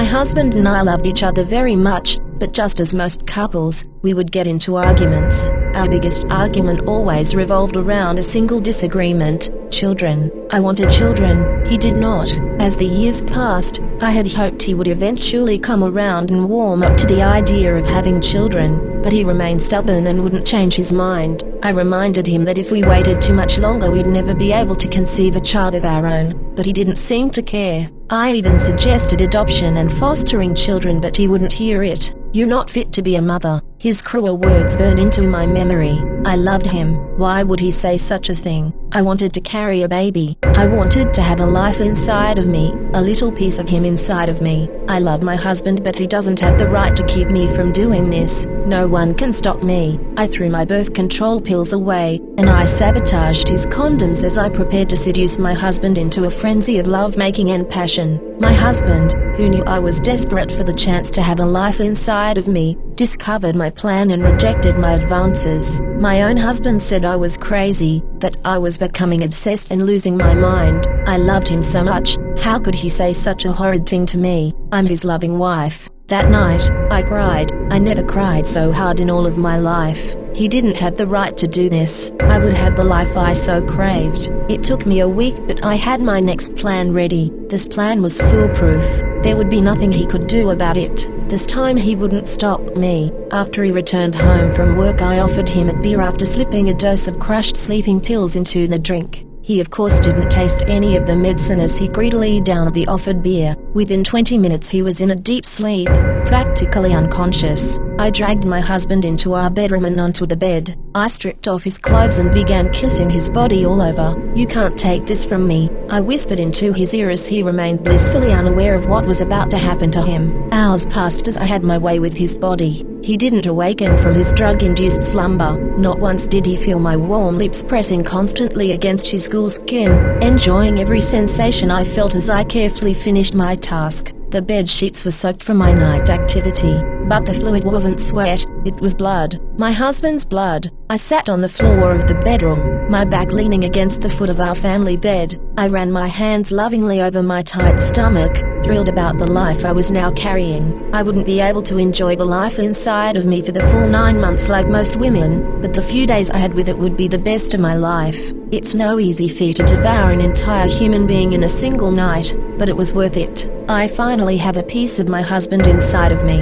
husband and I loved each other very much, but just as most couples, we would get into arguments. Our biggest argument always revolved around a single disagreement: children. I wanted children, he did not. As the years passed, I had hoped he would eventually come around and warm up to the idea of having children, but he remained stubborn and wouldn't change his mind. I reminded him that if we waited too much longer we'd never be able to conceive a child of our own, but he didn't seem to care. I even suggested adoption and fostering children, but he wouldn't hear it. "You're not fit to be a mother." His cruel words burned into my memory. I loved him. Why would he say such a thing? I wanted to carry a baby. I wanted to have a life inside of me, a little piece of him inside of me. I love my husband, but he doesn't have the right to keep me from doing this. No one can stop me. I threw my birth control pills away, and I sabotaged his condoms as I prepared to seduce my husband into a frenzy of lovemaking and passion. My husband, who knew I was desperate for the chance to have a life inside of me, discovered my plan and rejected my advances. My own husband said I was crazy, that I was becoming obsessed and losing my mind. I loved him so much. How could he say such a horrid thing to me? I'm his loving wife. That night, I cried. I never cried so hard in all of my life. He didn't have the right to do this. I would have the life I so craved. It took me a week, but I had my next plan ready. This plan was foolproof. There would be nothing he could do about it. This time he wouldn't stop me. After he returned home from work, I offered him a beer after slipping a dose of crushed sleeping pills into the drink. He of course didn't taste any of the medicine as he greedily downed the offered beer. Within 20 minutes he was in a deep sleep, practically unconscious. I dragged my husband into our bedroom and onto the bed. I stripped off his clothes and began kissing his body all over. "You can't take this from me," I whispered into his ear as he remained blissfully unaware of what was about to happen to him. Hours passed as I had my way with his body. He didn't awaken from his drug-induced slumber. Not once did he feel my warm lips pressing constantly against his cool skin, enjoying every sensation I felt as I carefully finished my task. The bed sheets were soaked from my night activity, but the fluid wasn't sweat, it was blood. My husband's blood. I sat on the floor of the bedroom, my back leaning against the foot of our family bed. I ran my hands lovingly over my tight stomach, thrilled about the life I was now carrying. I wouldn't be able to enjoy the life inside of me for the full 9 months like most women, but the few days I had with it would be the best of my life. It's no easy feat to devour an entire human being in a single night, but it was worth it. I finally have a piece of my husband inside of me.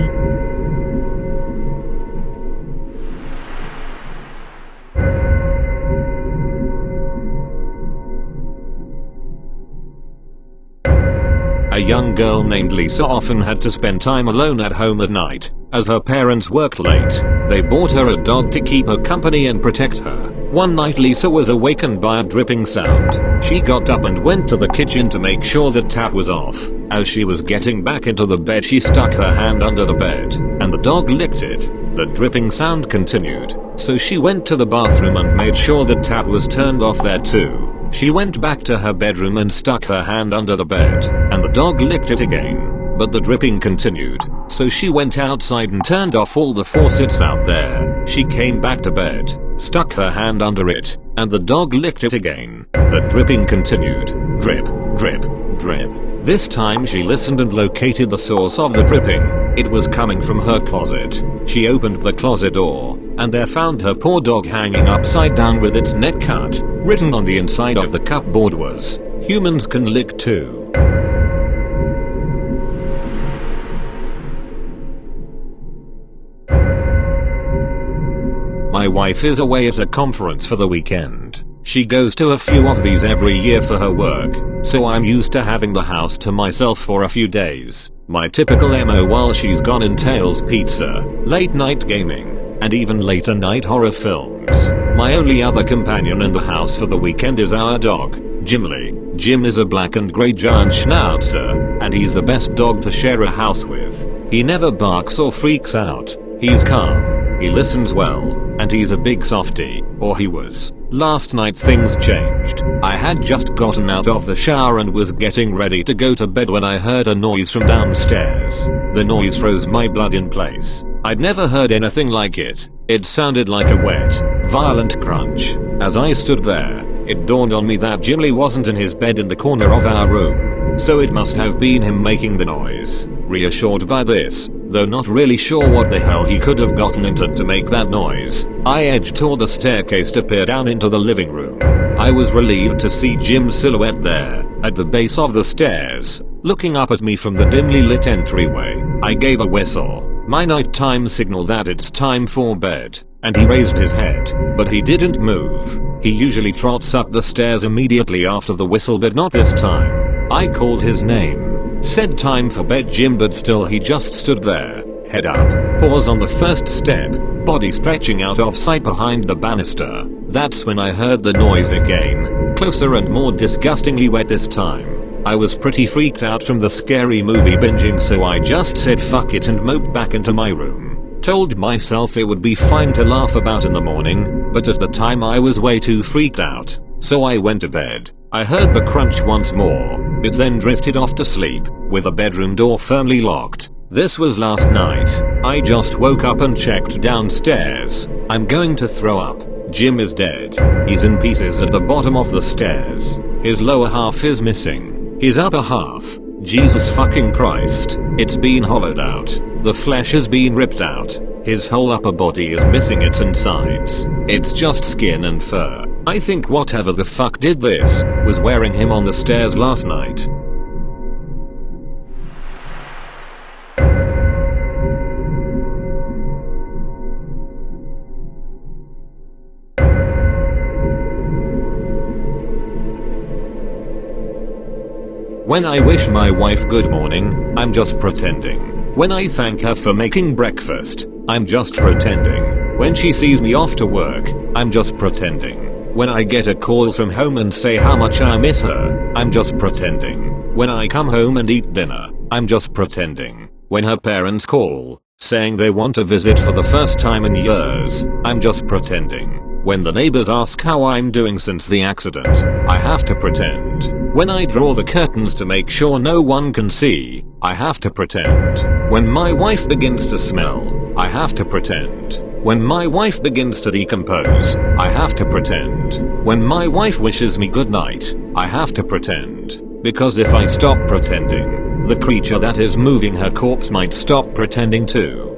A young girl named Lisa often had to spend time alone at home at night, as her parents worked late. They bought her a dog to keep her company and protect her. One night Lisa was awakened by a dripping sound. She got up and went to the kitchen to make sure the tap was off. As she was getting back into the bed, she stuck her hand under the bed, and the dog licked it. The dripping sound continued, so she went to the bathroom and made sure the tap was turned off there too. She went back to her bedroom and stuck her hand under the bed, and the dog licked it again. But the dripping continued, so she went outside and turned off all the faucets out there. She came back to bed, stuck her hand under it, and the dog licked it again. The dripping continued. Drip, drip, drip. This time she listened and located the source of the dripping. It was coming from her closet. She opened the closet door, and there found her poor dog hanging upside down with its neck cut. Written on the inside of the cupboard was, "Humans can lick too." My wife is away at a conference for the weekend. She goes to a few of these every year for her work, so I'm used to having the house to myself for a few days. My typical MO while she's gone entails pizza, late night gaming, and even later night horror films. My only other companion in the house for the weekend is our dog, Jimly. Jim is a black and grey giant schnauzer, and he's the best dog to share a house with. He never barks or freaks out. He's calm, he listens well, and he's a big softie, or he was. Last night things changed. I had just gotten out of the shower and was getting ready to go to bed when I heard a noise from downstairs. The noise froze my blood in place. I'd never heard anything like it. It sounded like a wet, violent crunch. As I stood there, it dawned on me that Jimly wasn't in his bed in the corner of our room, so it must have been him making the noise. reassured by this, though not really sure what the hell he could have gotten into to make that noise. I edged toward the staircase to peer down into the living room. I was relieved to see Jim's silhouette there, at the base of the stairs, looking up at me from the dimly lit entryway. I gave a whistle, my nighttime signal that it's time for bed, and he raised his head, but he didn't move. He usually trots up the stairs immediately after the whistle, but not this time. I called his name, said time for bed Jim, but still he just stood there, head up, paws on the first step, body stretching out of sight behind the banister. That's when I heard the noise again, closer and more disgustingly wet this time. I was pretty freaked out from the scary movie binging, so I just said fuck it and moped back into my room. Told myself it would be fine to laugh about in the morning, but at the time I was way too freaked out, so I went to bed. I heard the crunch once more, but then drifted off to sleep, with the bedroom door firmly locked. This was last night. I just woke up and checked downstairs. I'm going to throw up. Jim is dead. He's in pieces at the bottom of the stairs. His lower half is missing. His upper half, Jesus fucking Christ, it's been hollowed out. The flesh has been ripped out. His whole upper body is missing its insides. It's just skin and fur. I think whatever the fuck did this was wearing him on the stairs last night. When I wish my wife good morning, I'm just pretending. When I thank her for making breakfast, I'm just pretending. When she sees me off to work, I'm just pretending. When I get a call from home and say how much I miss her, I'm just pretending. When I come home and eat dinner, I'm just pretending. When her parents call, saying they want to visit for the first time in years, I'm just pretending. When the neighbors ask how I'm doing since the accident, I have to pretend. When I draw the curtains to make sure no one can see, I have to pretend. When my wife begins to smell, I have to pretend. When my wife begins to decompose, I have to pretend. When my wife wishes me good night, I have to pretend. Because if I stop pretending, the creature that is moving her corpse might stop pretending too.